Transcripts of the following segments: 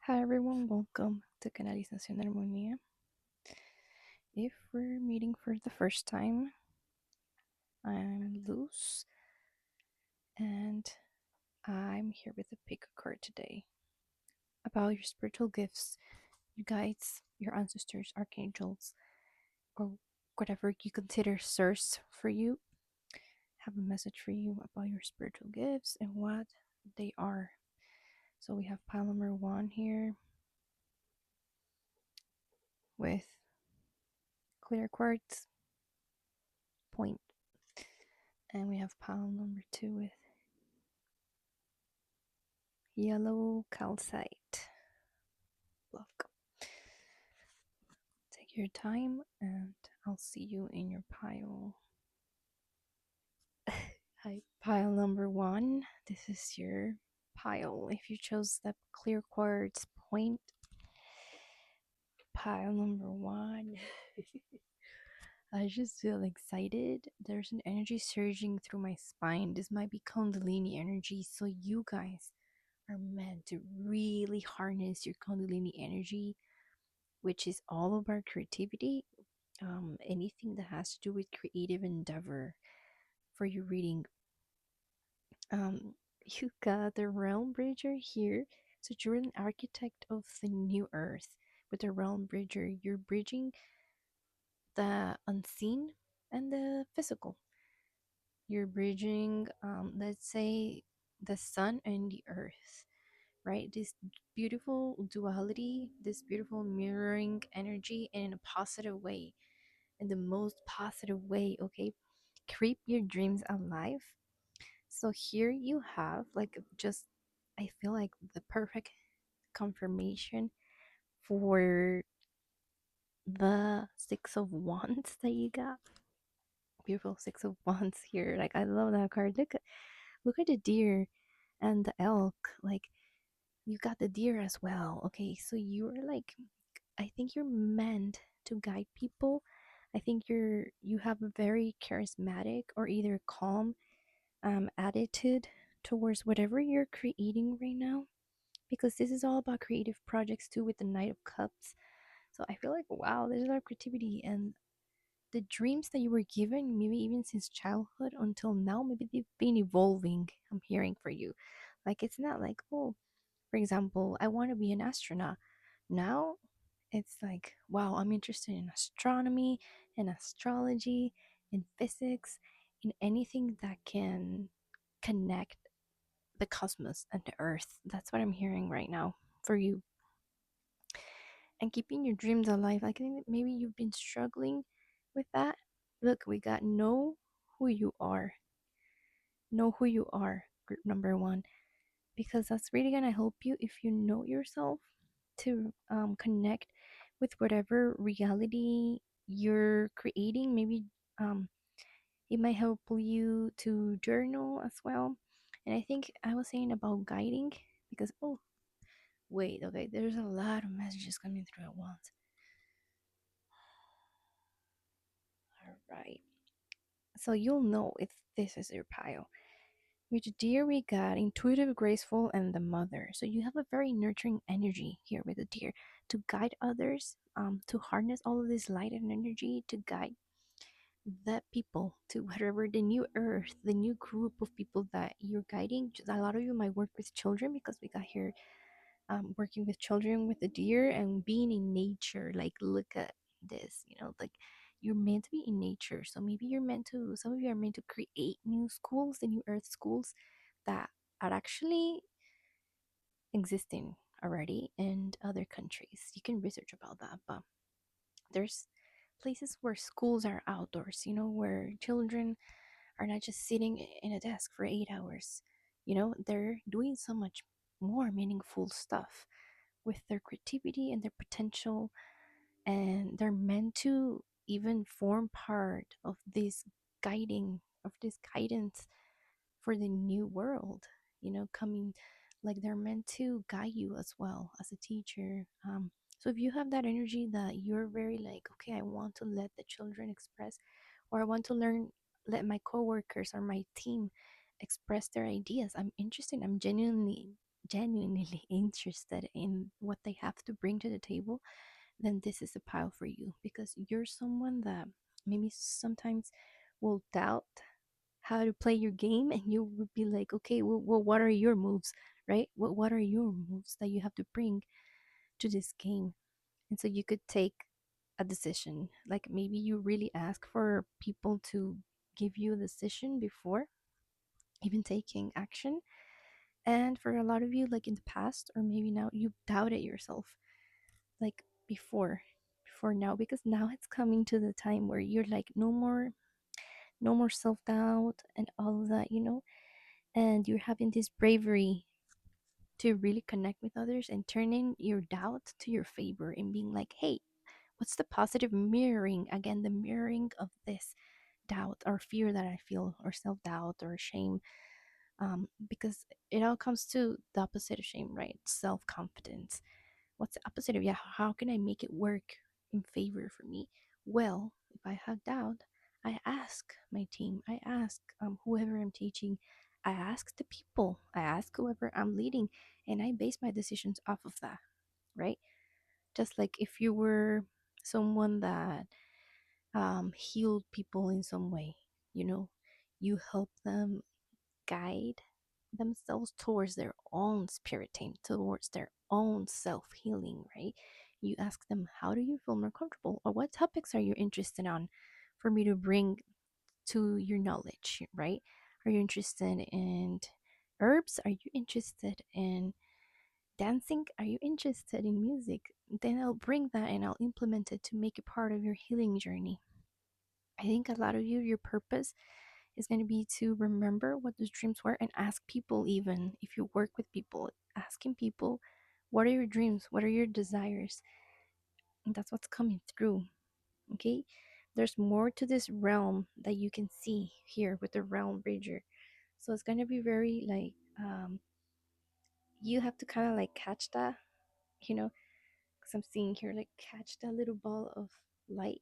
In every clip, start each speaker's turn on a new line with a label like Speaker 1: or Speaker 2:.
Speaker 1: Hi everyone, welcome to Canalización de Armonía. If we're meeting for the first time, I'm Luz and I'm here with a pick a card today about your spiritual gifts, your guides, your ancestors, archangels, or whatever you consider source for you. Have a message for you about your spiritual gifts and what they are. So we have pile number 1 here with clear quartz point, and we have pile number 2 with yellow calcite. Welcome. Take your time and I'll see you in your pile. Hi, pile number 1. This is your pile. If you chose the clear quartz point, pile number 1. I just feel excited. There's an energy surging through my spine. This might be Kundalini energy, so you guys are meant to really harness your Kundalini energy, which is all about creativity, anything that has to do with creative endeavor for your reading. You got the realm bridger here. So you're an architect of the new earth. With the realm bridger, you're bridging the unseen and the physical. You're bridging, let's say, the sun and the earth, right? This beautiful duality, this beautiful mirroring energy in a positive way, in the most positive way, okay? Keep your dreams alive. So here you have like just, I feel like the perfect confirmation for the 6 of Wands that you got. Beautiful 6 of Wands here. Like I love that card. Look at the deer and the elk. Like you got the deer as well. Okay, so you're like, I think you're meant to guide people. I think you have a very charismatic or either calm attitude towards whatever you're creating right now, because this is all about creative projects too with the Knight of Cups. So I feel like, wow, there's a lot of creativity, and the dreams that you were given, maybe even since childhood until now, maybe they've been evolving. I'm hearing for you. Like it's not like, oh, for example, I want to be an astronaut. Now it's like, wow, I'm interested in astronomy and astrology and physics, in anything that can connect the cosmos and the earth. That's what I'm hearing right now for you. And keeping your dreams alive. I think that maybe you've been struggling with that. Look, we got know who you are. Know who you are, group number 1. Because that's really going to help you if you know yourself to connect with whatever reality you're creating. Maybe um, it might help you to journal as well. And I think I was saying about guiding because, oh, wait, okay, there's a lot of messages coming through at once. All right. So you'll know if this is your pile. With deer, we got intuitive, graceful, and the mother. So you have a very nurturing energy here with the deer to guide others, to harness all of this light and energy to guide the people to whatever the new earth, the new group of people that you're guiding. A lot of you might work with children because we got here working with children with the deer and being in nature. Like, look at this, like you're meant to be in nature. So maybe you're meant to, some of you are meant to create new schools, the new earth schools that are actually existing already in other countries. You can research about that, but there's places where schools are outdoors, where children are not just sitting in a desk for 8 hours. They're doing so much more meaningful stuff with their creativity and their potential, and they're meant to even form part of this guidance for the new world, coming, like they're meant to guide you as well as a teacher. So if you have that energy that you're very like, okay, I want to let the children express, or I want to let my coworkers or my team express their ideas, I'm interested, I'm genuinely genuinely interested in what they have to bring to the table, then this is a pile for you, because you're someone that maybe sometimes will doubt how to play your game, and you would be like, okay, well, what are your moves, right? What are your moves that you have to bring to this game? And so you could take a decision. Like maybe you really ask for people to give you a decision before even taking action. And for a lot of you, like in the past, or maybe now, you doubted yourself, like before now, because now it's coming to the time where you're like, no more self-doubt and all of that. And you're having this bravery to really connect with others and turning your doubt to your favor and being like, hey, what's the positive mirroring, again, the mirroring of this doubt or fear that I feel, or self-doubt or shame, because it all comes to the opposite of shame, right? Self-confidence. What's the opposite of, yeah, how can I make it work in favor for me? Well, if I have doubt, I ask my team, I ask whoever I'm teaching, I ask the people, I ask whoever I'm leading, and I base my decisions off of that, right? Just like if you were someone that healed people in some way, you know, you help them guide themselves towards their own spirit team, towards their own self healing, right? You ask them, how do you feel more comfortable? Or what topics are you interested on for me to bring to your knowledge, right? Are you interested in herbs? Are you interested in dancing? Are you interested in music? Then I'll bring that and I'll implement it to make it part of your healing journey. I think a lot of you, your purpose is going to be to remember what those dreams were and ask people, even if you work with people, asking people, what are your dreams? What are your desires? And that's what's coming through. Okay. There's more to this realm that you can see here with the realm bridger. So it's going to be very like, you have to kind of like catch that, because I'm seeing here, like, catch that little ball of light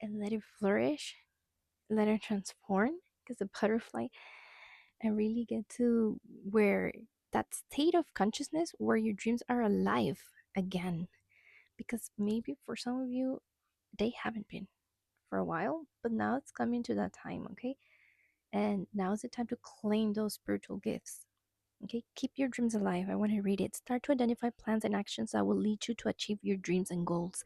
Speaker 1: and let it flourish, let it transform, because the butterfly, and really get to where that state of consciousness where your dreams are alive again. Because maybe for some of you, they haven't been for a while, but now it's coming to that time, okay? And now is the time to claim those spiritual gifts. Okay, keep your dreams alive. I want to read it. Start to identify plans and actions that will lead you to achieve your dreams and goals.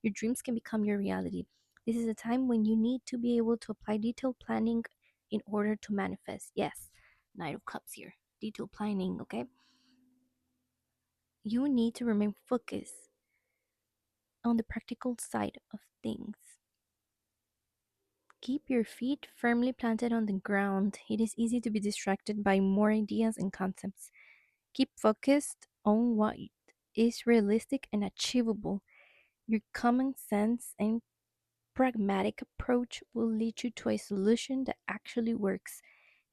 Speaker 1: Your dreams can become your reality. This is a time when you need to be able to apply detailed planning in order to manifest. Yes, Knight of Cups here. Detailed planning, okay? You need to remain focused on the practical side of things. Keep your feet firmly planted on the ground. It is easy to be distracted by more ideas and concepts. Keep focused on what is realistic and achievable. Your common sense and pragmatic approach will lead you to a solution that actually works.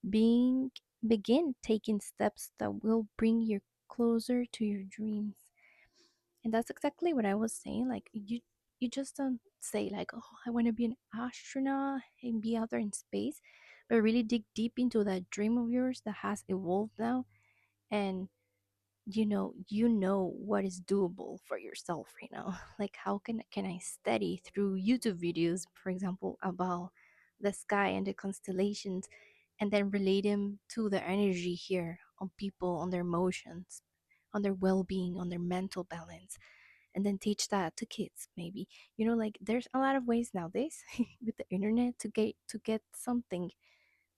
Speaker 1: Being Begin taking steps that will bring you closer to your dreams. And that's exactly what I was saying. Like, you just don't say like, oh, I want to be an astronaut and be out there in space, but really dig deep into that dream of yours that has evolved now, and you know what is doable for yourself right now. Like, how can I study through YouTube videos, for example, about the sky and the constellations, and then relate them to the energy here on people, on their emotions, on their well-being, on their mental balance, and then teach that to kids, maybe. Like, there's a lot of ways nowadays with the internet to get something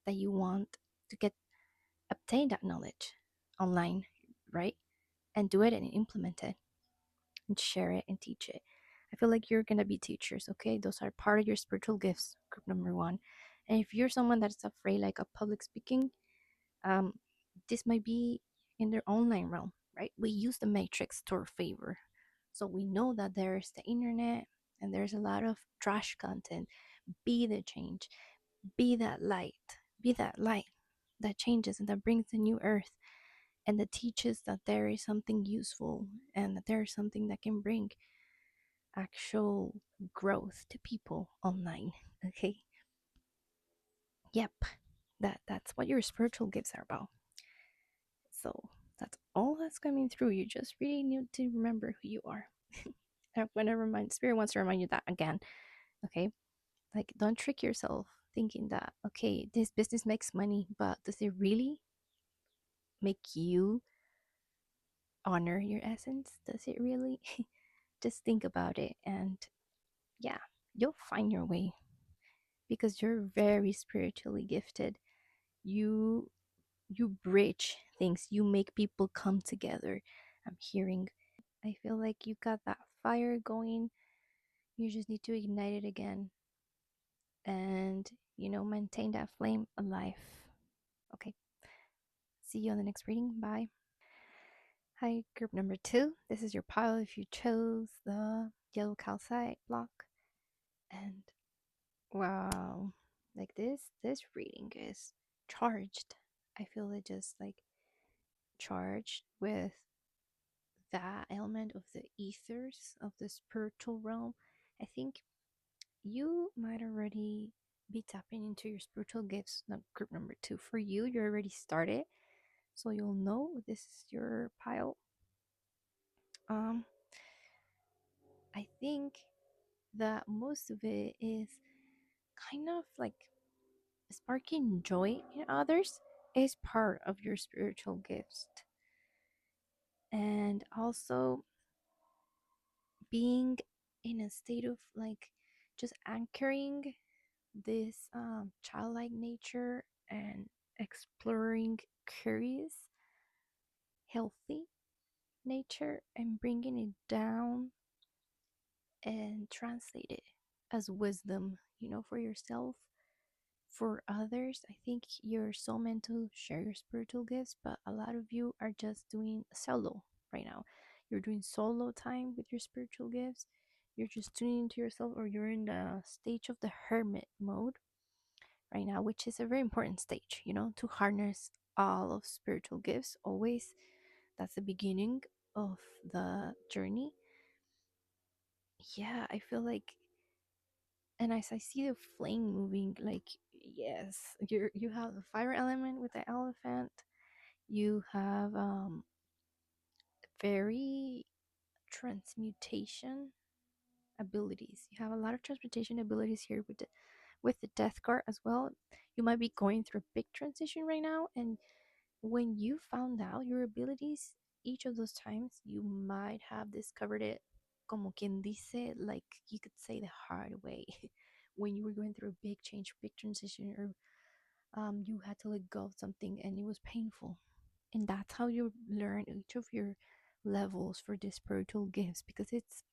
Speaker 1: that you want, to get obtain that knowledge online, right? And do it and implement it and share it and teach it. I feel like you're gonna be teachers, okay? Those are part of your spiritual gifts, group number one. And if you're someone that's afraid like of public speaking, um, this might be in their online realm, right? We use the matrix to our favor. So we know that there's the internet and there's a lot of trash content. Be the change, be that light, be that light that changes and that brings the new earth, and that teaches that there is something useful and that there is something that can bring actual growth to people online. Okay. Yep. That's what your spiritual gifts are about. So that's all that's coming through. You just really need to remember who you are. I'm going to remind, Spirit wants to remind you that again. Okay. Like, don't trick yourself thinking that, okay, this business makes money, but does it really make you honor your essence? Does it really? Just think about it. And yeah, you'll find your way because you're very spiritually gifted. You you bridge things, you make people come together. I'm hearing, I feel like you got that fire going. You just need to ignite it again and, maintain that flame alive. Okay. See you on the next reading. Bye. Hi, group number 2. This is your pile if you chose the yellow calcite block. And wow, like this reading is charged. I feel it just like charged with that element of the ethers of the spiritual realm. I think you might already be tapping into your spiritual gifts. Not group number 2 for you. You already started, so you'll know this is your pile. Um, I think that most of it is kind of like sparking joy in others is part of your spiritual gifts, and also being in a state of like just anchoring this childlike nature and exploring curious, healthy nature and bringing it down and translate it as wisdom, for yourself, for others. I think you're so meant to share your spiritual gifts, but a lot of you are just doing solo right now. You're doing solo time with your spiritual gifts. You're just tuning into yourself, or you're in the stage of the hermit mode right now, which is a very important stage, to harness all of spiritual gifts always. That's the beginning of the journey. Yeah, I feel like, and as I see the flame moving, like, yes, you have the fire element with the elephant. You have very transmutation abilities. You have a lot of transmutation abilities here with the death card as well. You might be going through a big transition right now, and when you found out your abilities, each of those times you might have discovered it, como quien dice, like you could say the hard way, when you were going through a big change, big transition, or you had to let go of something and it was painful. And that's how you learn each of your levels for the spiritual gifts, because it's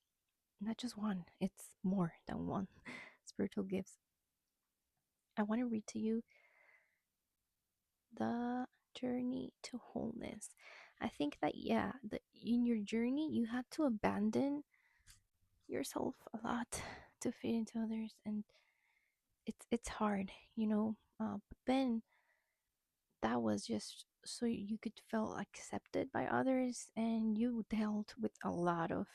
Speaker 1: not just one, it's more than one spiritual gifts. I want to read to you the journey to wholeness. I think that, yeah, in your journey you had to abandon yourself a lot to fit into others, and it's hard, but then that was just so you could feel accepted by others, and you dealt with a lot of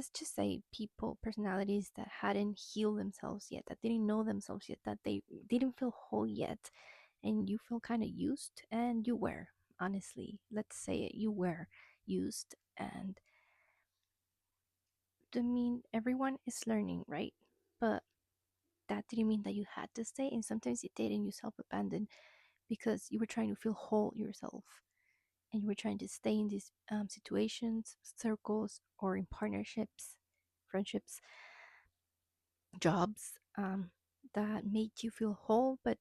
Speaker 1: just say people, personalities that hadn't healed themselves yet, that didn't know themselves yet, that they didn't feel whole yet, and you feel kind of used, and you were, honestly, let's say it, you were used. And I mean, everyone is learning, right? But that didn't mean that you had to stay, and sometimes it did, and you self-abandoned because you were trying to feel whole yourself, and you were trying to stay in these situations, circles, or in partnerships, friendships, jobs, that made you feel whole, but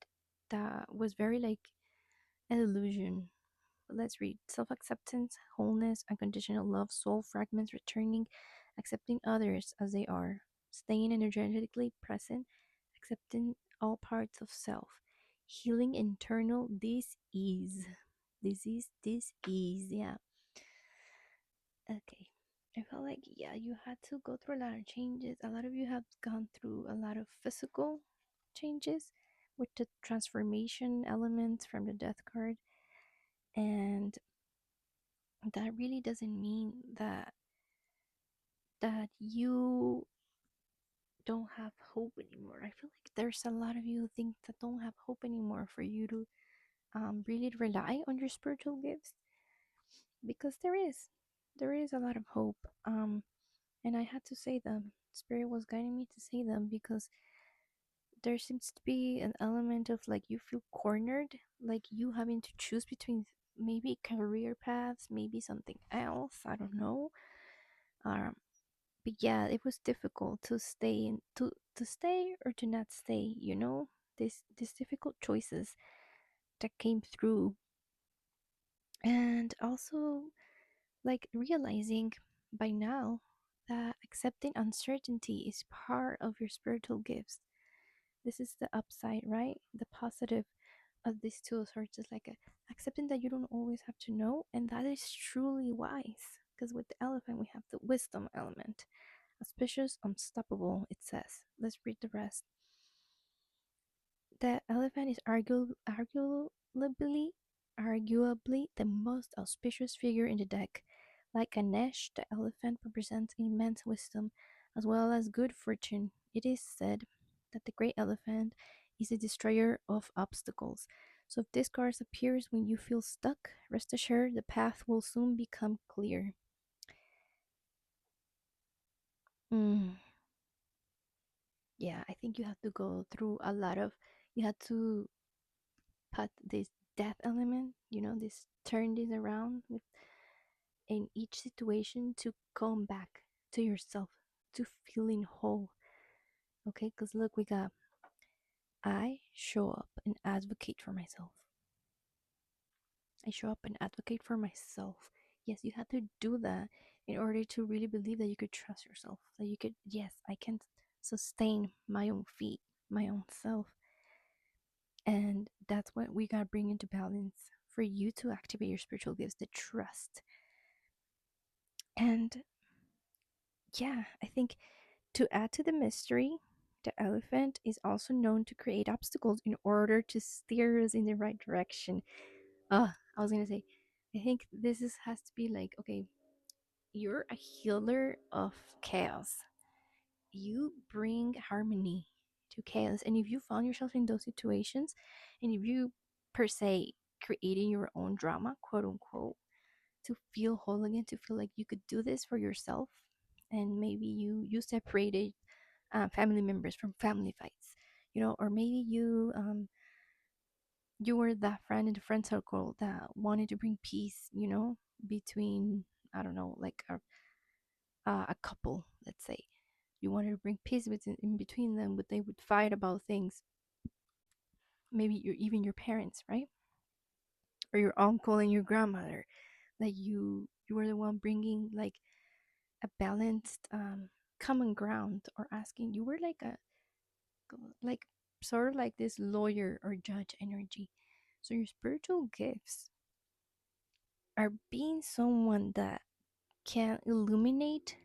Speaker 1: that was very like an illusion. Let's read. Self acceptance, wholeness, unconditional love, soul fragments, returning, accepting others as they are, staying energetically present, accepting all parts of self, healing internal dis ease. This ease, yeah. Okay. I felt like, yeah, you had to go through a lot of changes. A lot of you have gone through a lot of physical changes with the transformation elements from the death card. And that really doesn't mean that you don't have hope anymore. I feel like there's a lot of you who think that don't have hope anymore for you to really rely on your spiritual gifts. because there is a lot of hope. And I had to say them. Spirit was guiding me to say them because there seems to be an element of like you feel cornered, like you having to choose between maybe career paths, maybe something else. I don't know. Um, but yeah, it was difficult to stay in to stay or to not stay. These difficult choices that came through, and also like realizing by now that accepting uncertainty is part of your spiritual gifts. This is the upside, right? The positive of these tools are just like accepting that you don't always have to know, and that is truly wise. Because with the elephant, we have the wisdom element. Auspicious, unstoppable, it says. Let's read the rest. The elephant is arguably the most auspicious figure in the deck. Like Ganesh, the elephant represents immense wisdom as well as good fortune. It is said that the great elephant is a destroyer of obstacles. So if this card appears when you feel stuck, rest assured the path will soon become clear. Mm, yeah, I think you have to go through a lot of. You have to put this death element, this turn this around with in each situation to come back to yourself, to feeling whole. Okay, because look, we got I show up and advocate for myself. I show up and advocate for myself. Yes, you have to do that in order to really believe that you could trust yourself, that you could, yes, I can sustain my own feet, my own self. And that's what we got to bring into balance for you to activate your spiritual gifts, the trust. And yeah, I think to add to the mystery, the elephant is also known to create obstacles in order to steer us in the right direction. I was gonna say, I think has to be like, okay, you're a healer of chaos. You bring harmony to chaos. And if you found yourself in those situations, and if you per se creating your own drama, quote unquote, to feel whole again, to feel like you could do this for yourself, and maybe you separated family members from family fights, or maybe you were that friend in the friend circle that wanted to bring peace, between, I don't know, like a couple, let's say. You wanted to bring peace in between them, but they would fight about things. Maybe even your parents, right? Or your uncle and your grandmother. Like you were the one bringing like a balanced common ground, or asking. You were like sort of like this lawyer or judge energy. So your spiritual gifts are being someone that can illuminate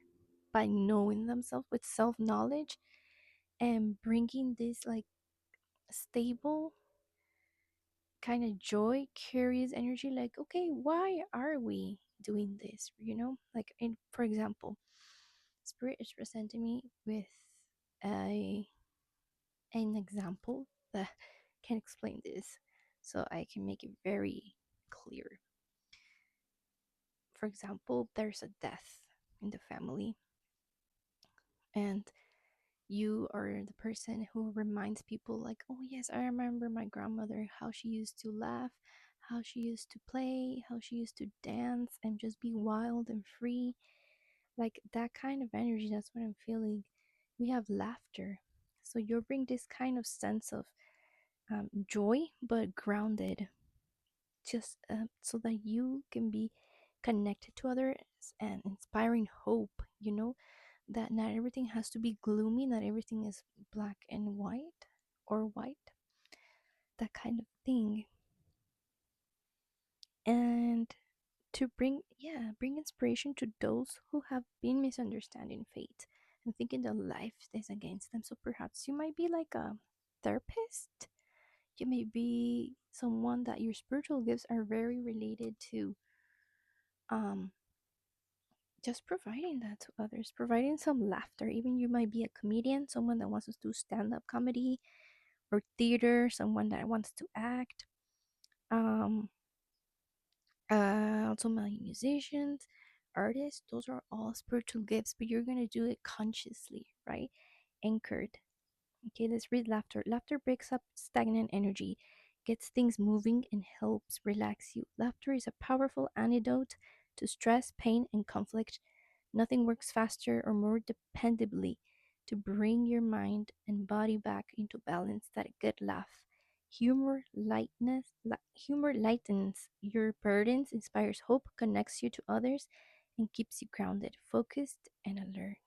Speaker 1: by knowing themselves with self knowledge, and bringing this like stable kind of joy, curious energy. Like, okay, why are we doing this? Like, for example, Spirit is presenting me with a an example that can explain this, so I can make it very clear. For example, there's a death in the family, and you are the person who reminds people, like, oh yes, I remember my grandmother, how she used to laugh, how she used to play, how she used to dance and just be wild and free. Like that kind of energy, that's what I'm feeling. We have laughter, so you bring this kind of sense of joy, but grounded, just so that you can be connected to others and inspiring hope, that not everything has to be gloomy, not everything is black and white, or white, that kind of thing. And to bring inspiration to those who have been misunderstanding fate and thinking that life is against them. So perhaps you might be like a therapist. You may be someone that your spiritual gifts are very related to, um just providing that to others, providing some laughter. Even you might be a comedian, someone that wants to do stand-up comedy or theater, someone that wants to act. um Also my musicians, artists, those are all spiritual gifts, but you're gonna do it consciously, right? Anchored. Okay, let's read laughter. Laughter breaks up stagnant energy, gets things moving, and helps relax you. Laughter is a powerful antidote to stress, pain, and conflict. Nothing works faster or more dependably to bring your mind and body back into balance than a good laugh. Humor lightens your burdens, inspires hope, connects you to others, and keeps you grounded, focused, and alert.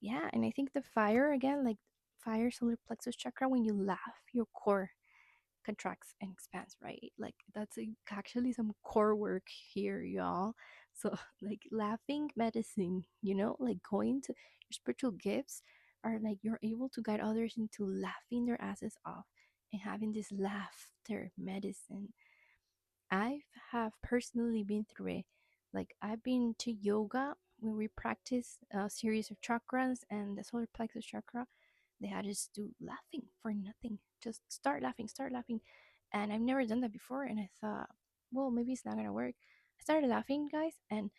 Speaker 1: Yeah, and I think the fire again, like fire solar plexus chakra, when you laugh, your core contracts and expands, right? Like that's actually some core work here, y'all. So like laughing medicine, like going to your spiritual gifts are like you're able to guide others into laughing their asses off and having this laughter medicine. I have personally been through it. Like I've been to yoga when we practice a series of chakras and the solar plexus chakra. They had us do laughing for nothing. Just start laughing, start laughing. And I've never done that before. And I thought, well, maybe it's not gonna work. I started laughing, guys, and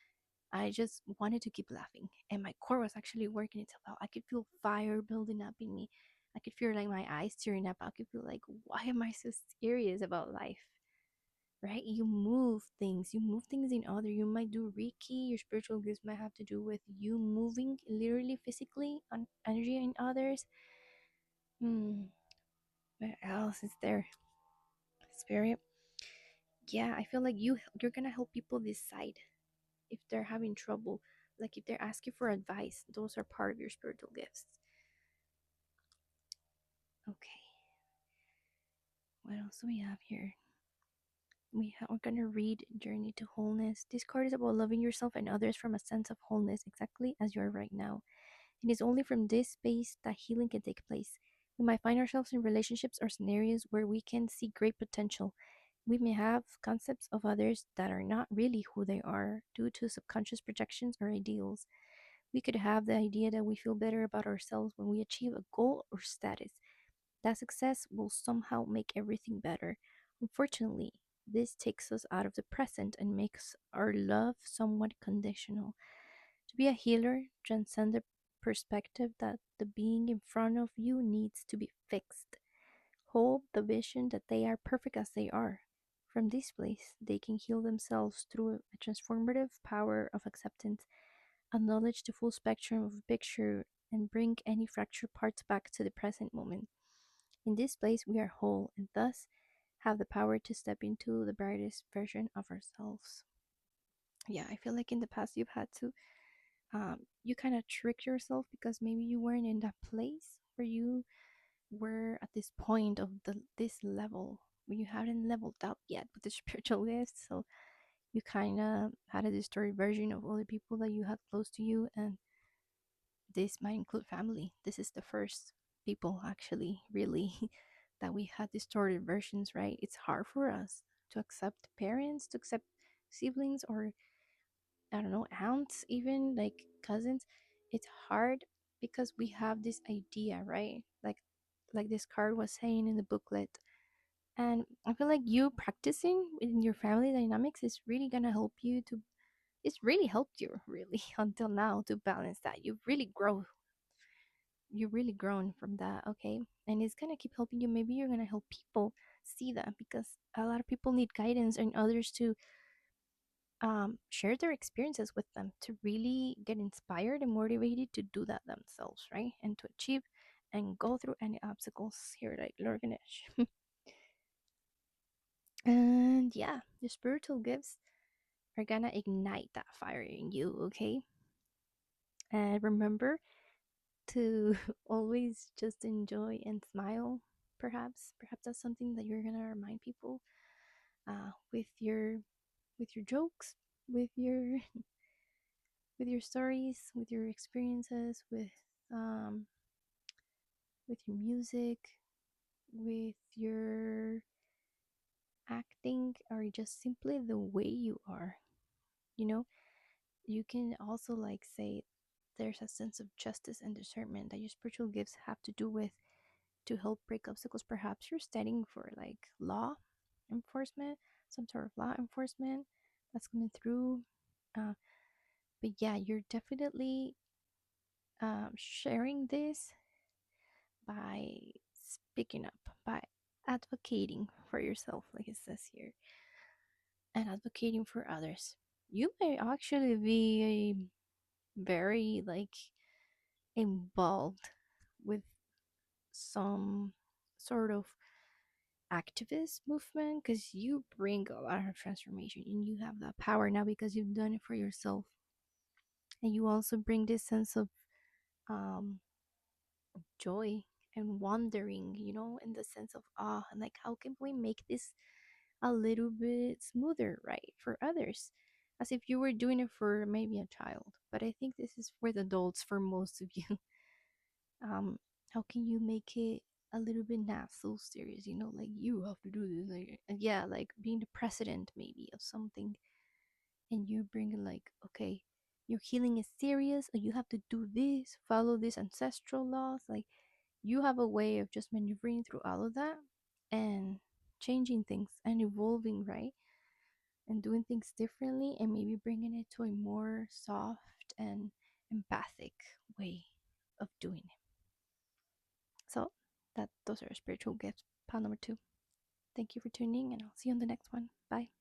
Speaker 1: I just wanted to keep laughing. And my core was actually working itself out. I could feel fire building up in me. I could feel like my eyes tearing up. I could feel like, why am I so serious about life? Right? You move things in other. You might do Reiki. Your spiritual gifts might have to do with you moving literally physically on energy in others. Hmm. What else is there? Spirit. Yeah, I feel like you're gonna help people decide if they're having trouble. Like if they're asking for advice, those are part of your spiritual gifts. Okay. What else do we have here? We're gonna read Journey to Wholeness. This card is about loving yourself and others from a sense of wholeness, exactly as you are right now. It is only from this space that healing can take place. We might find ourselves in relationships or scenarios where we can see great potential. We may have concepts of others that are not really who they are due to subconscious projections or ideals. We could have the idea that we feel better about ourselves when we achieve a goal or status. That success will somehow make everything better. Unfortunately, this takes us out of the present and makes our love somewhat conditional. To be a healer, transcend the perspective that the being in front of you needs to be fixed. Hold the vision that they are perfect as they are. From this place, they can heal themselves through a transformative power of acceptance, acknowledge the full spectrum of a picture, and bring any fractured parts back to the present moment. In this place, we are whole and thus have the power to step into the brightest version of ourselves. Yeah, I feel like in the past you've had to you kind of tricked yourself because maybe you weren't in that place where you were at this point of this level where you hadn't leveled up yet with the spiritual gifts. So you kind of had a distorted version of other people that you had close to you, and this might include family. This is the first people actually really that we had distorted versions, right? It's hard for us to accept parents, to accept siblings, or I don't know, aunts, even like cousins. It's hard because we have this idea, right? Like this card was saying in the booklet. And I feel like you practicing in your family dynamics is really gonna help you to it's really helped you really until now to balance that. You've really grown from that, okay? And it's gonna keep helping you. Maybe you're gonna help people see that because a lot of people need guidance and others to share their experiences with them to really get inspired and motivated to do that themselves, right? And to achieve and go through any obstacles here, like Lord Ganesh. And yeah, the spiritual gifts are gonna ignite that fire in you, okay? And remember to always just enjoy and smile. Perhaps that's something that you're gonna remind people with your jokes, with your with your stories, with your experiences, um, with your music, with your acting, or just simply the way you are. You know, you can also like say there's a sense of justice and discernment that your spiritual gifts have to do with to help break obstacles. Perhaps you're studying for like law enforcement, some sort of law enforcement that's coming through. Uh, but yeah, you're definitely sharing this by speaking up, by advocating for yourself, like it says here, and advocating for others. You may actually be a very like involved with some sort of activist movement because you bring a lot of transformation and you have that power now because you've done it for yourself, and you also bring this sense of um joy and wondering, in the sense of awe, and like how can we make this a little bit smoother, right, for others, as if you were doing it for maybe a child. But I think this is for the adults for most of you. um how can you make it a little bit not so serious, like you have to do this, like, yeah, like being the president maybe of something, and you bring it like, okay, your healing is serious, or you have to do this, follow these ancestral laws, like you have a way of just maneuvering through all of that and changing things and evolving, right, and doing things differently, and maybe bringing it to a more soft and empathic way of doing it. So those are spiritual gifts, pile number 2. Thank you for tuning, and I'll see you on the next one. Bye.